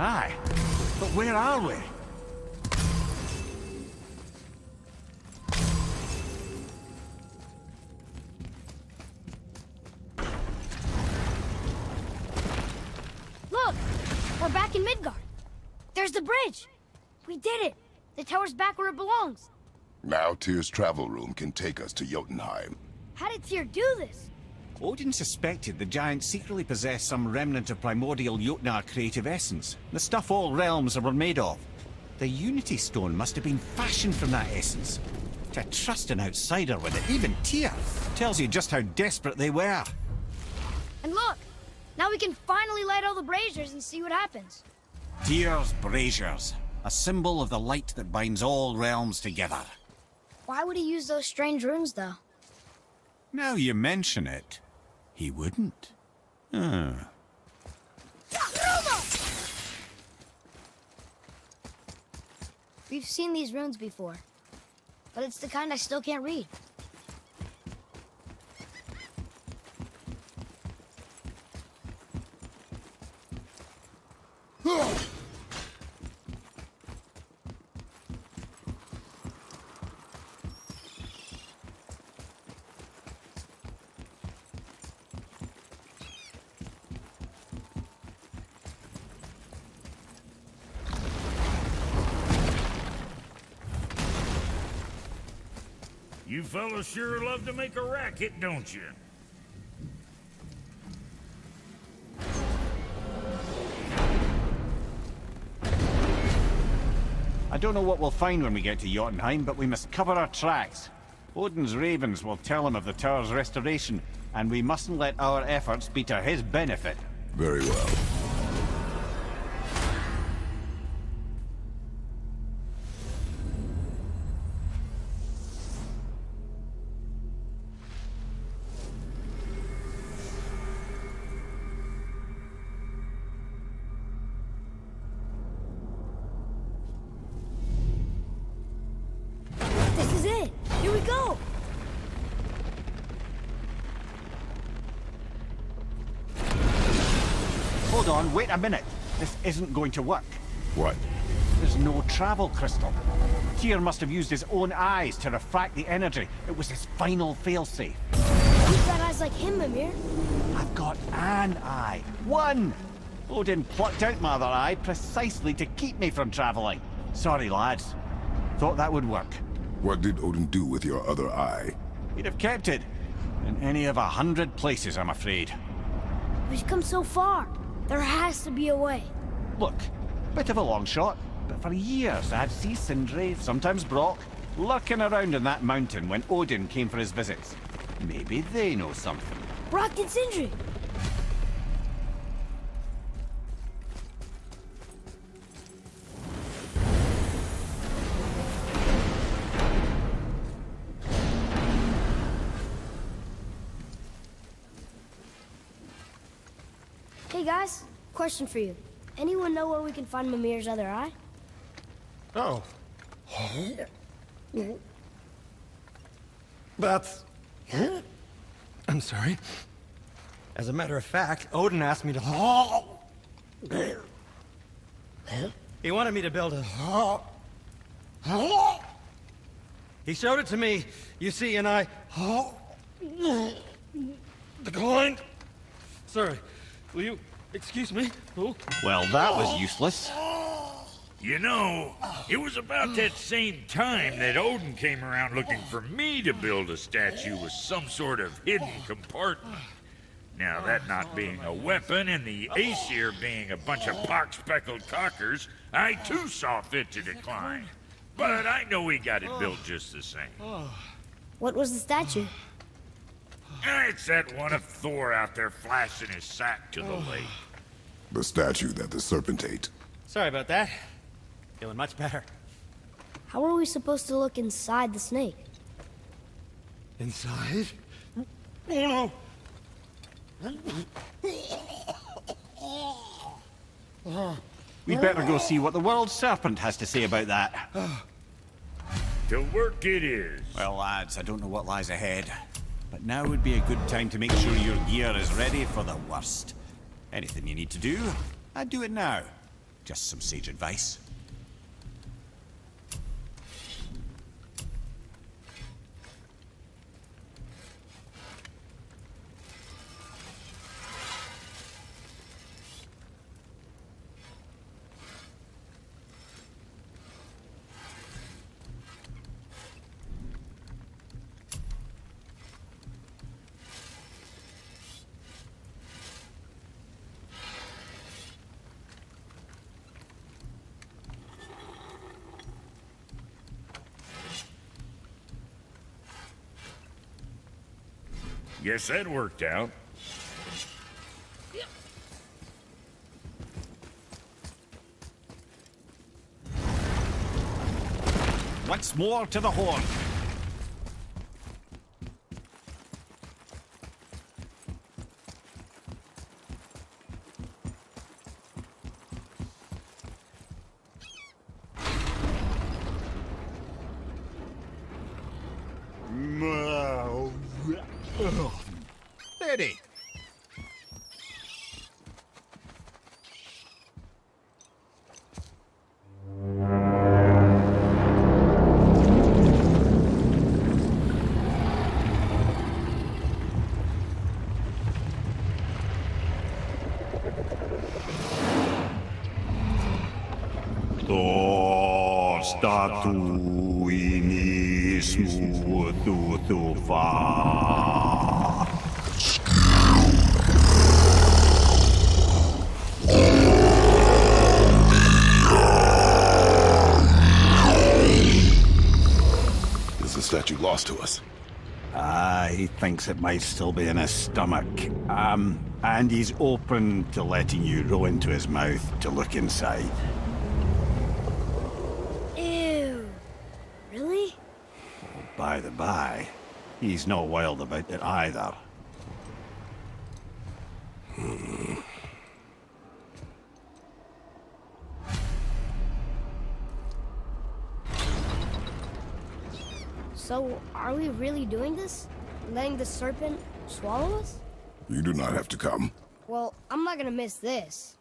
Aye. But where are we? Look! We're back in Midgard. There's the bridge. We did it. The tower's back where it belongs. Now Tyr's travel room can take us to Jotunheim. How did Tyr do this? Odin suspected the giant secretly possessed some remnant of primordial Jotnar creative essence. The stuff all realms were made of. The Unity Stone must have been fashioned from that essence. To trust an outsider with it, even Tyr, tells you just how desperate they were. And look! Now we can finally light all the braziers and see what happens. Tyr's braziers, a symbol of the light that binds all realms together. Why would he use those strange runes, though? Now you mention it, he wouldn't. We've seen these runes before, but it's the kind I still can't read. You fellas sure love to make a racket, don't you? I don't know what we'll find when we get to Jotunheim, but we must cover our tracks. Odin's ravens will tell him of the tower's restoration, and we mustn't let our efforts be to his benefit. Very well. This is it! Here we go! Hold on, wait a minute. This isn't going to work. What? There's no travel crystal. Tyr must have used his own eyes to refract the energy. It was his final failsafe. You've got eyes like him, Mimir. I've got an eye. One! Odin plucked out my other eye precisely to keep me from traveling. Sorry, lads. Thought that would work. What did Odin do with your other eye? He'd have kept it. In any of 100 places, I'm afraid. We've come so far. There has to be a way. Look, bit of a long shot, but for years I'd see Sindri, sometimes Brock, lurking around in that mountain when Odin came for his visits. Maybe they know something. Brock and Sindri! Hey guys, question for you. Anyone know where we can find Mimir's other eye? Oh. That's... I'm sorry. As a matter of fact, Odin asked me to... He wanted me to build a... He showed it to me, you see, and I... declined. Sorry. Will you excuse me? Oh. Well, that was useless. You know, it was about that same time that Odin came around looking for me to build a statue with some sort of hidden compartment. Now, that not being a weapon and the Aesir being a bunch of pock-speckled cockers, I too saw fit to decline. But I know we got it built just the same. What was the statue? It's that one of Thor out there flashing his sack to the lake. The statue that the serpent ate. Sorry about that. Feeling much better. How are we supposed to look inside the snake? Inside? Oh no! We better go see what the world serpent has to say about that. To work it is. Well, lads, I don't know what lies ahead, but now would be a good time to make sure your gear is ready for the worst. Anything you need to do, I'd do it now. Just some sage advice. Guess that worked out. Once more to the horn. Steady. Statuinismo tutufa. Is the statue lost to us? He thinks it might still be in his stomach. And he's open to letting you roll into his mouth to look inside. Ew. Really? By the by, he's not wild about it either. So, are we really doing this? Letting the serpent swallow us? You do not have to come. Well, I'm not gonna miss this.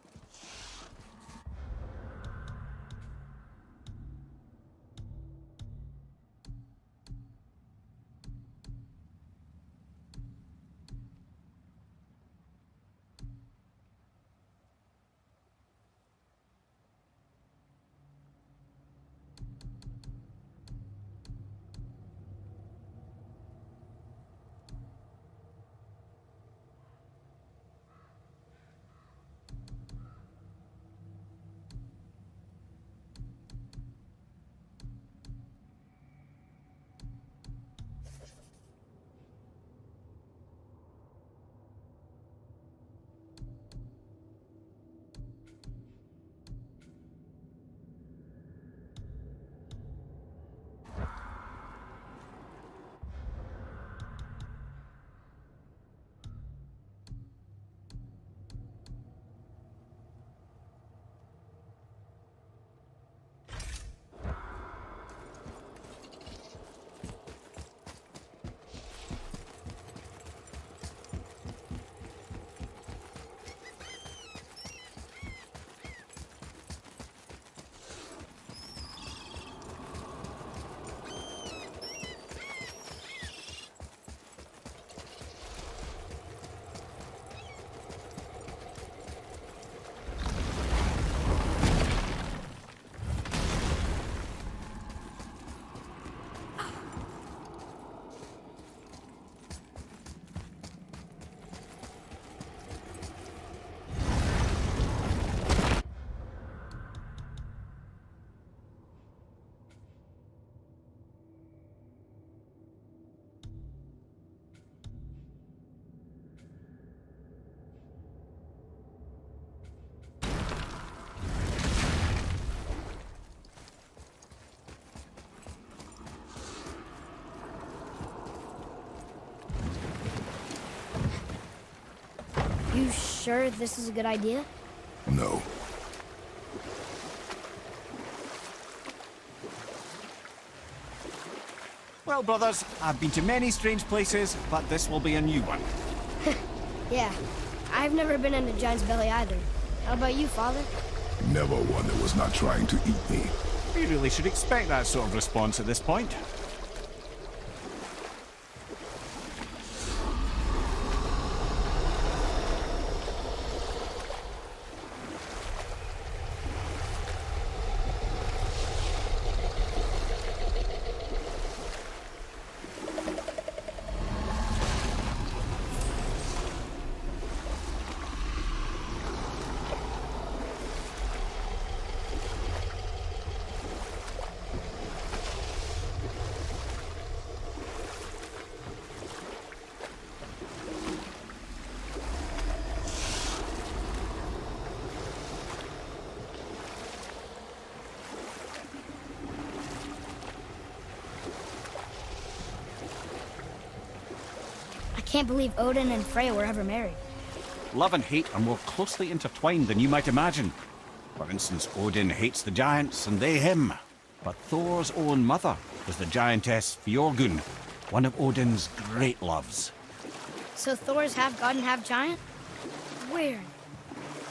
You sure this is a good idea? No. Well, brothers, I've been to many strange places, but this will be a new one. Yeah. I've never been in a giant's belly either. How about you, Father? Never one that was not trying to eat me. We really should expect that sort of response at this point. I can't believe Odin and Freya were ever married. Love and hate are more closely intertwined than you might imagine. For instance, Odin hates the giants and they him. But Thor's own mother was the giantess Fjorgun, one of Odin's great loves. So Thor's half god and half giant? Weird.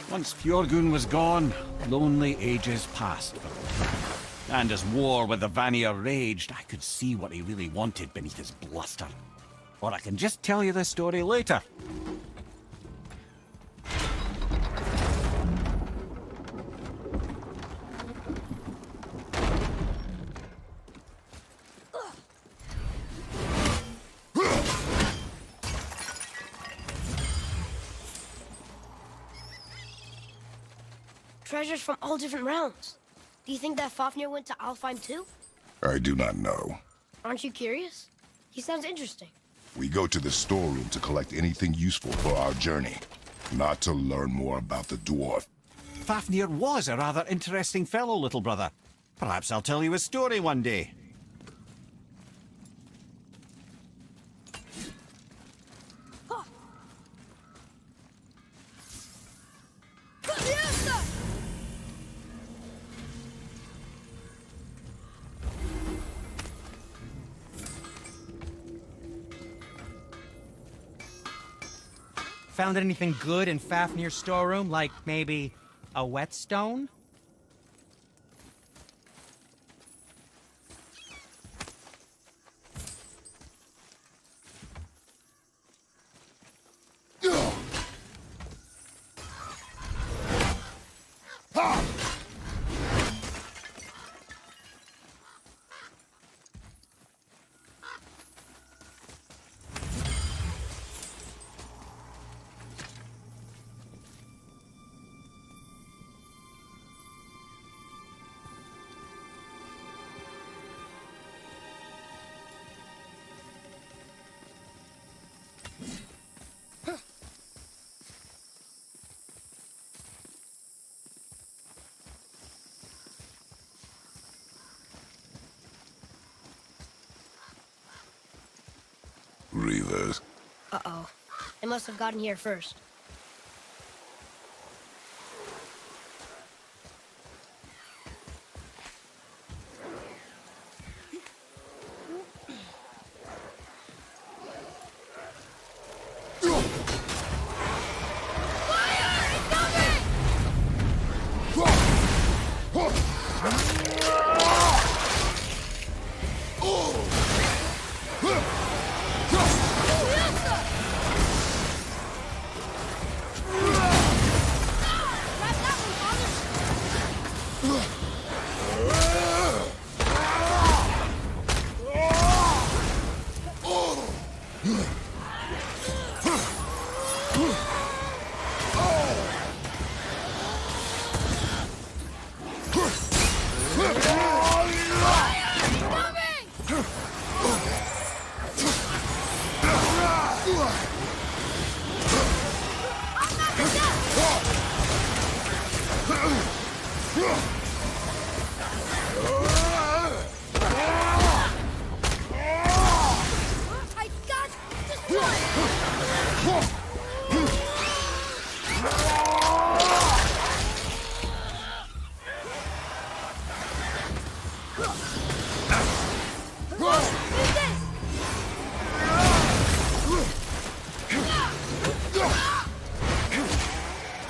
Once Fjorgun was gone, lonely ages passed for Odin. And as war with the Vanir raged, I could see what he really wanted beneath his bluster. Or I can just tell you the story later. Treasures from all different realms. Do you think that Fafnir went to Alfheim too? I do not know. Aren't you curious? He sounds interesting. We go to the storeroom to collect anything useful for our journey, not to learn more about the dwarf. Fafnir was a rather interesting fellow, little brother. Perhaps I'll tell you a story one day. Found anything good in Fafnir's storeroom? Like maybe a whetstone? Reavers. Uh-oh. They must have gotten here first.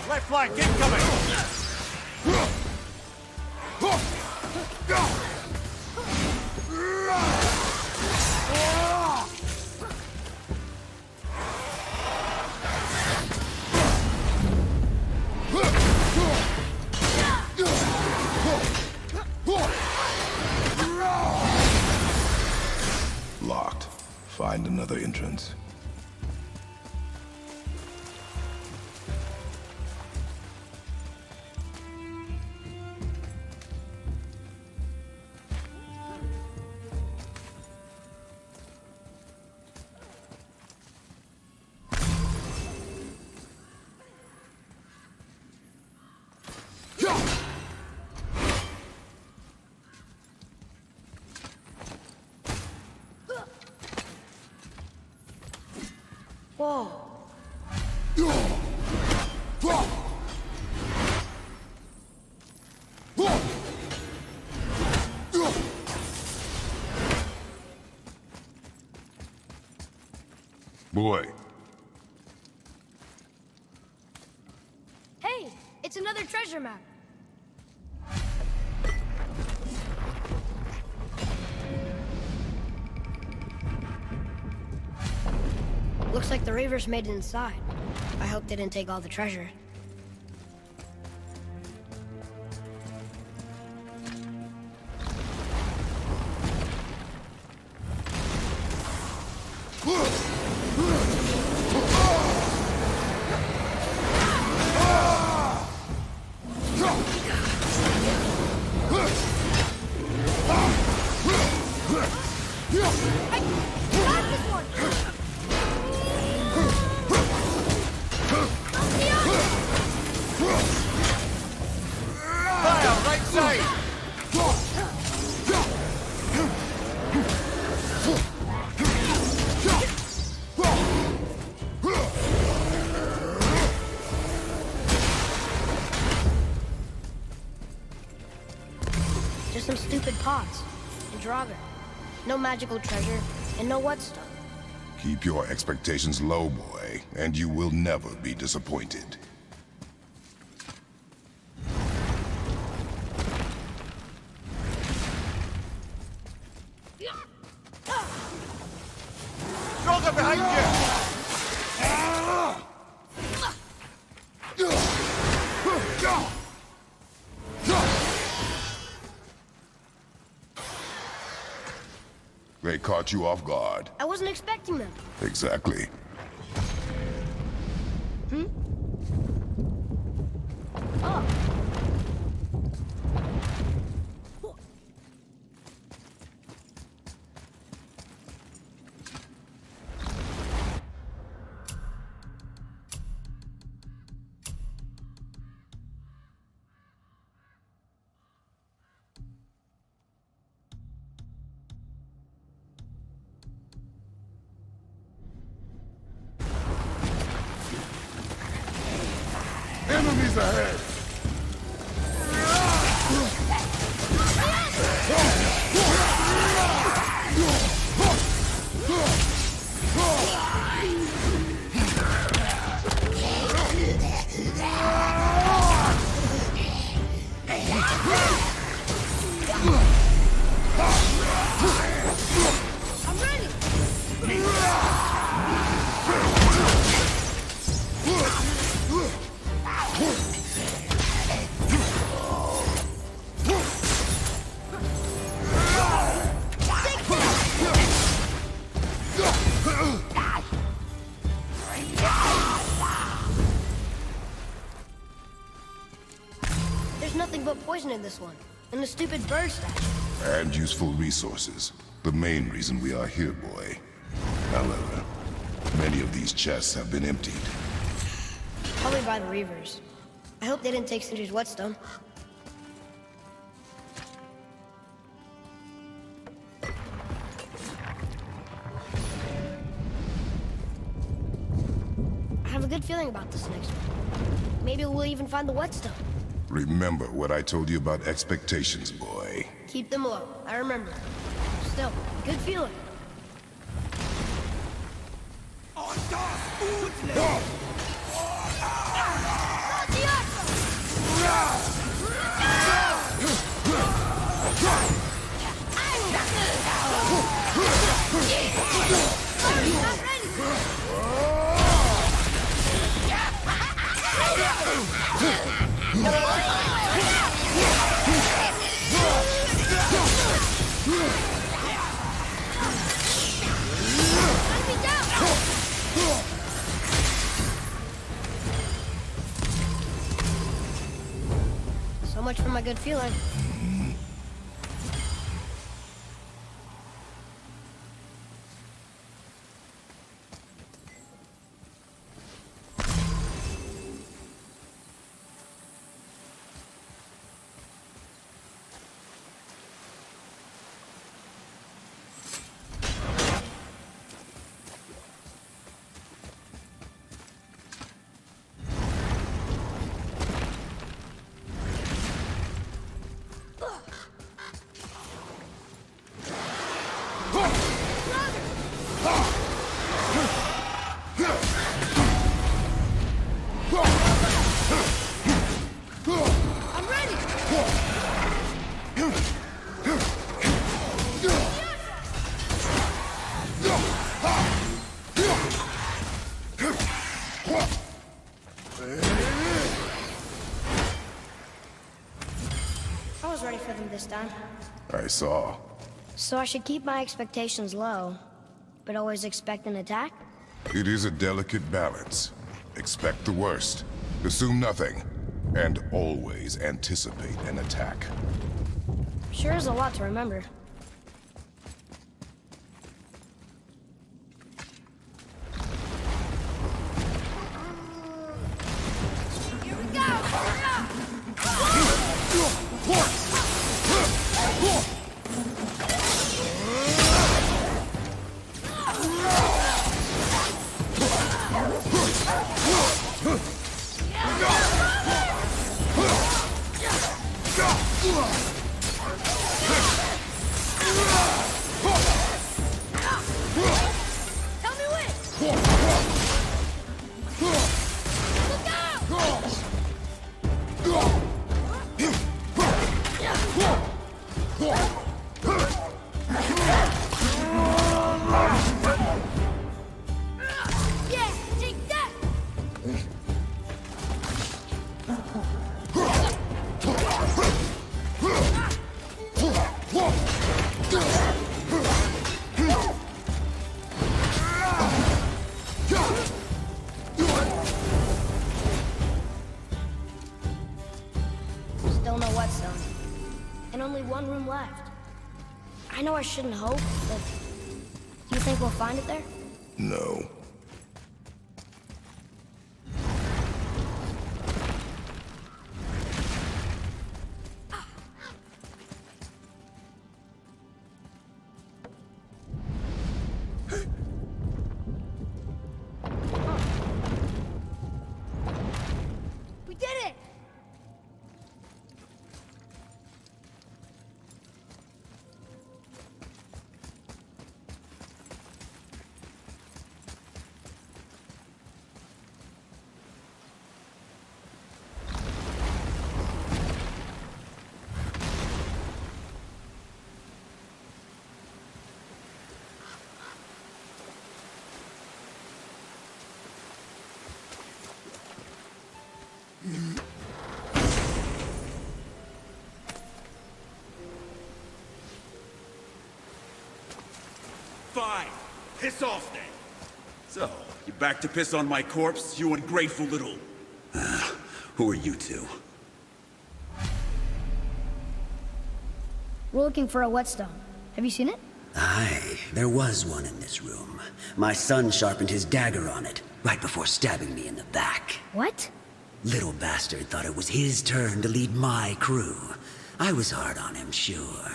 Left flank incoming! find another entrance. Whoa. Boy, Hey, it's another treasure map. Looks like the Reavers made it inside. I hope they didn't take all the treasure. I got this one! Fire, right side! Just some stupid pots and Draugr. No magical treasure and no whetstone. keep your expectations low, boy, and you will never be disappointed. Draugr behind you! They caught you off guard. I wasn't expecting them. Exactly. Oh. Enemies ahead! I'm ready! There's nothing but poison in this one. And the stupid bird statue. And useful resources. The main reason we are here, boy. However, many of these chests have been emptied. Probably by the Reavers. I hope they didn't take Sindri's whetstone. I have a good feeling about this next one. Maybe we'll even find the whetstone. Remember what I told you about expectations, boy. Keep them low. I remember. Still, good feeling. Not ready. much for my good feeling. I was ready for them this time. I saw. So I should keep my expectations low, but always expect an attack? It is a delicate balance. Expect the worst, assume nothing, and always anticipate an attack. Sure is a lot to remember. Here we go! Hurry up! Tell me when! Look out! Yeah, take that! Still no whetstone. And only one room left. I know I shouldn't hope, but you think we'll find it there? No. We did it! Fine. Piss off then. So, you back to piss on my corpse, you ungrateful little... who are you two? We're looking for a whetstone. Have you seen it? Aye, there was one in this room. My son sharpened his dagger on it, right before stabbing me in the back. What? Little bastard thought it was his turn to lead my crew. I was hard on him, sure.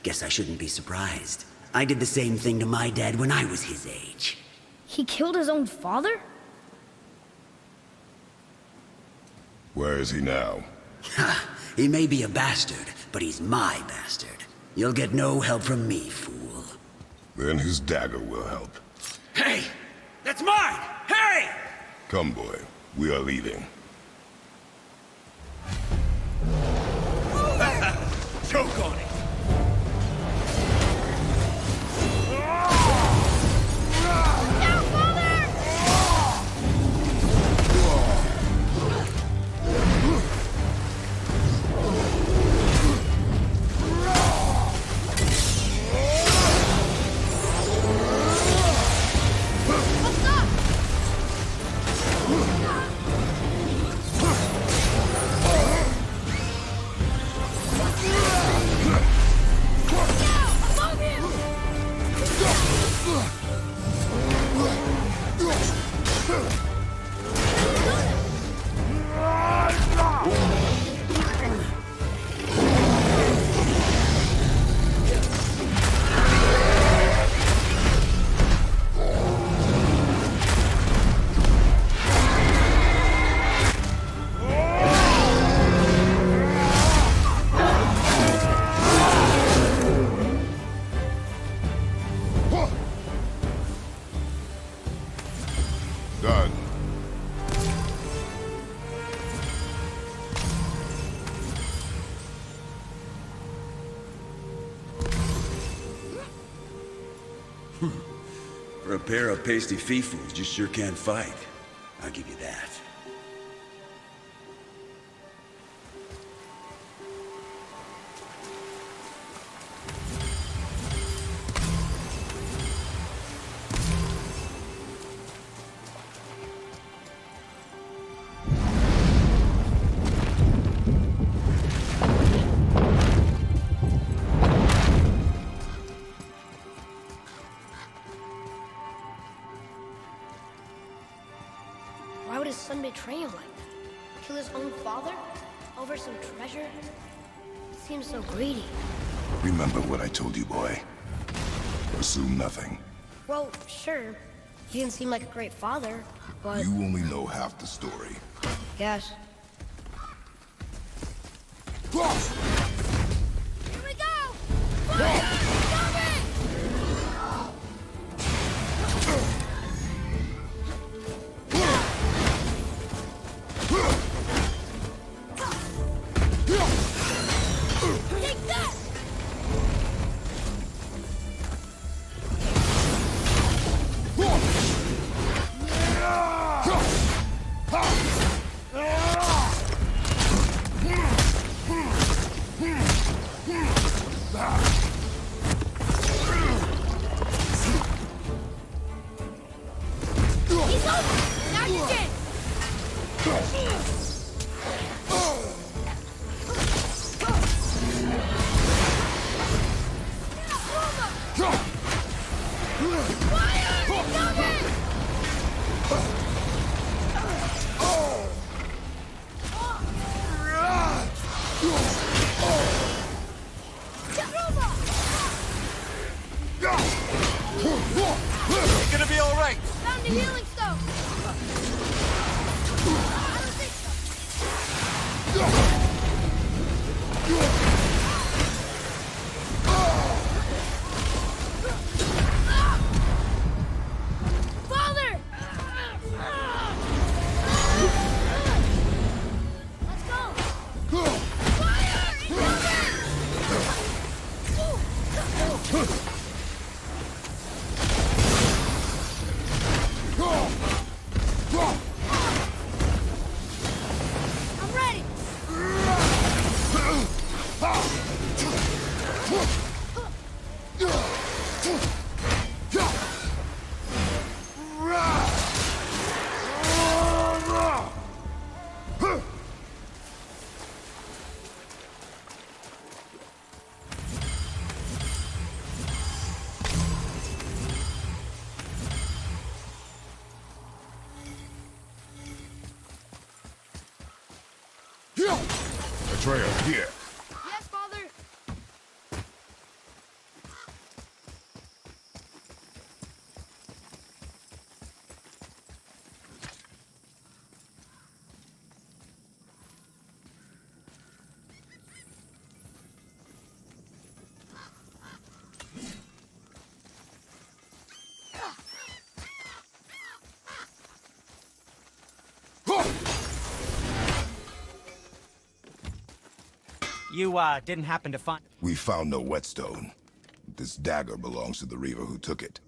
Guess I shouldn't be surprised. I did the same thing to my dad when I was his age. He killed his own father? Where is he now? Ha! He may be a bastard, but he's my bastard. You'll get no help from me, fool. Then his dagger will help. Hey! That's mine! Hey! Come, boy. We are leaving. Choke on it! Done. For a pair of pasty fiefos, you sure can't fight. I'll give you that. Why would his son betray him like that? Kill his own father? Over some treasure? It seems so greedy. Remember what I told you, boy. Assume nothing. Well, sure. He didn't seem like a great father, but... You only know half the story. Guess. Here we go! Fire! Coming! Take that! He's over! Now you can! Fire! Coming! It's gonna be all right. Found a healing stone! I don't think so. Father! Let's go! Fire! Incoming! I'm ready! Atreus, here. Yes, Father! You, didn't happen to find... We found no whetstone. This dagger belongs to the Reaver who took it.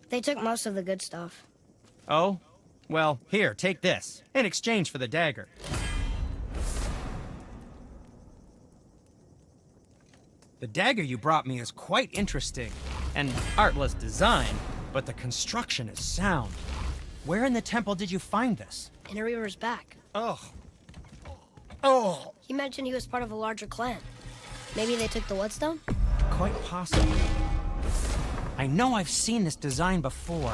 They took most of the good stuff. Oh? Well, here, take this. In exchange for the dagger. The dagger you brought me is quite interesting. An artless design, but the construction is sound. Where in the temple did you find this? In a Reaver's back. Oh. Oh! He mentioned he was part of a larger clan. Maybe they took the Whetstone? Quite possibly. I know I've seen this design before.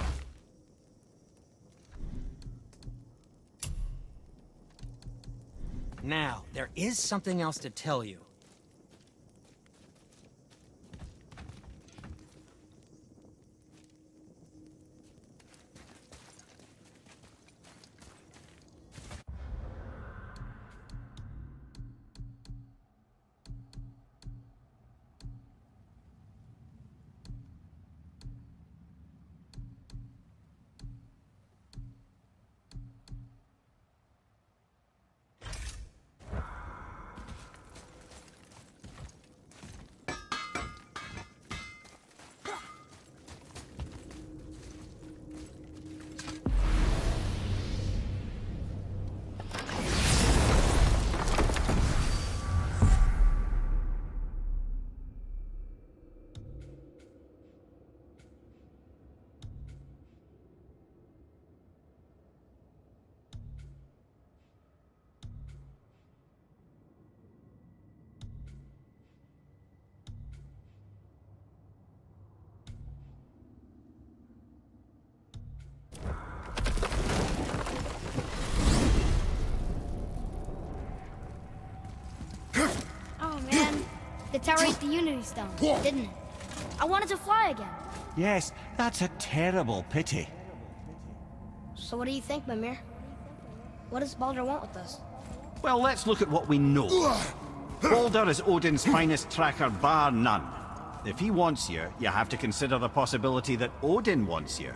Now, there is something else to tell you. The tower ate the Unity Stone, didn't it? I wanted to fly again. Yes, that's a terrible pity. So what do you think, Mimir? What does Baldur want with us? Well, let's look at what we know. Baldur is Odin's finest tracker, bar none. If he wants you, you have to consider the possibility that Odin wants you.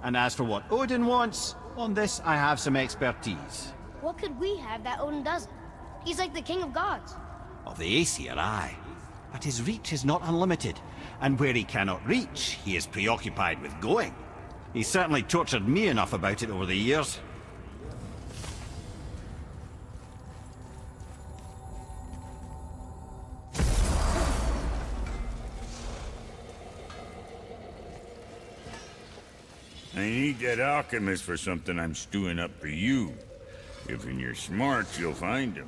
And as for what Odin wants, on this I have some expertise. What could we have that Odin doesn't? He's like the king of gods. Of the Aesir, aye. But his reach is not unlimited, and where he cannot reach, he is preoccupied with going. He's certainly tortured me enough about it over the years. I need that alchemist for something I'm stewing up for you. If in your smarts, you'll find him.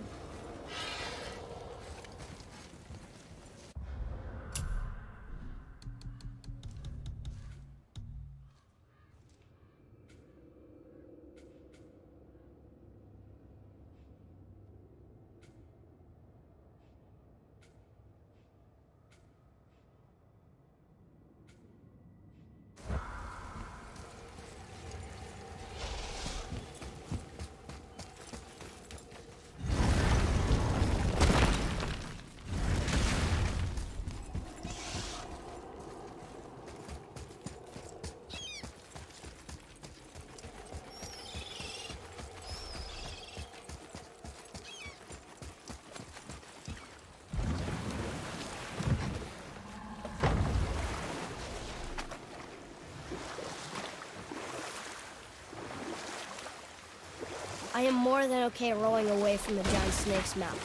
I am more than okay rowing away from the giant snake's mouth.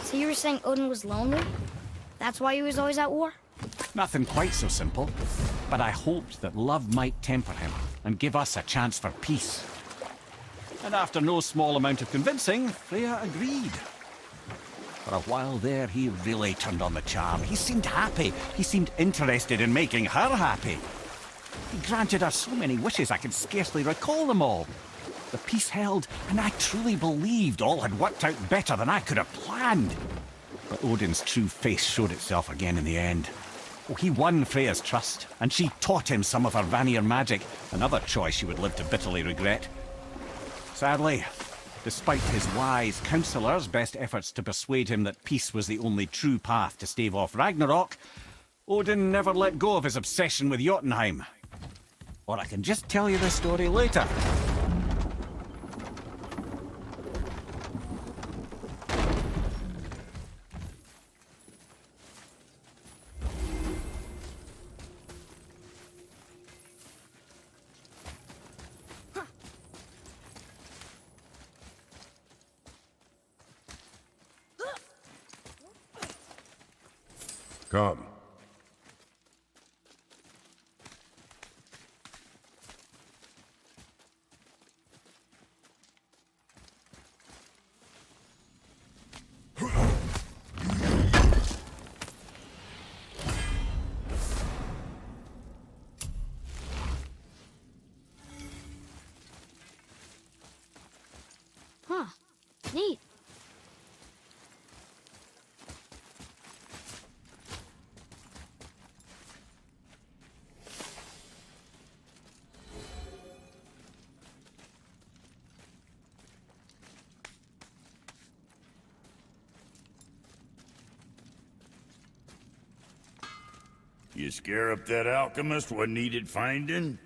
So you were saying Odin was lonely? That's why he was always at war? Nothing quite so simple, but I hoped that love might temper him and give us a chance for peace. And after no small amount of convincing, Freya agreed. For a while there, he really turned on the charm. He seemed happy. He seemed interested in making her happy. He granted her so many wishes I can scarcely recall them all. The peace held, and I truly believed all had worked out better than I could have planned. But Odin's true face showed itself again in the end. Oh, he won Freya's trust, and she taught him some of her Vanir magic, another choice she would live to bitterly regret. Sadly, despite his wise counselors' best efforts to persuade him that peace was the only true path to stave off Ragnarok, Odin never let go of his obsession with Jotunheim. Or I can just tell you the story later. Come. Huh. Neat. You scare up that alchemist what needed finding?